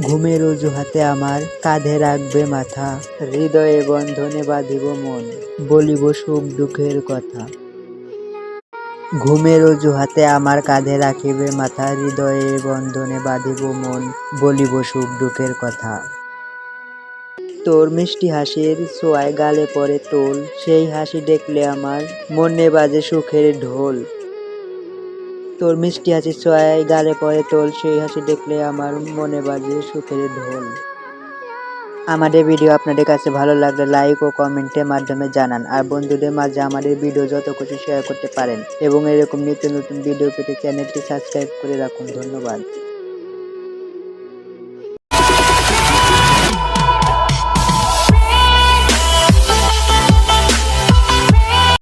ঘুমের অজুহাতে আমার কাঁধে রাখবে মাথা, হৃদয়ে বন্ধনে বাঁধিব মন, বলিব সুখ দুঃখের কথা। ঘুমের অজুহাতে আমার কাঁধে রাখিবে মাথা, হৃদয়ে বন্ধনে বাঁধিব মন, বলিব সুখ দুঃখের কথা। তোর মিষ্টি হাসির ছোঁয়ায় গালে পড়ে তোল, সেই হাসি দেখলে আমার মনে বাজে সুখের ঢোল। তোর মিষ্টি হাসির ছোঁয়ায় গালে পড়ে তোল, সেই হাসি দেখলে আমার মনে বাজে সুখের ঢোল। আমাদের ভিডিও আপনাদের কাছে ভালো লাগলে লাইক ও কমেন্টের মাধ্যমে জানান, আর বন্ধুদের মাঝে আমাদের ভিডিও যত খুশি শেয়ার করতে পারেন, এবং এরকম নিত্য নতুন ভিডিও পেতে চ্যানেলটি সাবস্ক্রাইব করে রাখুন। ধন্যবাদ।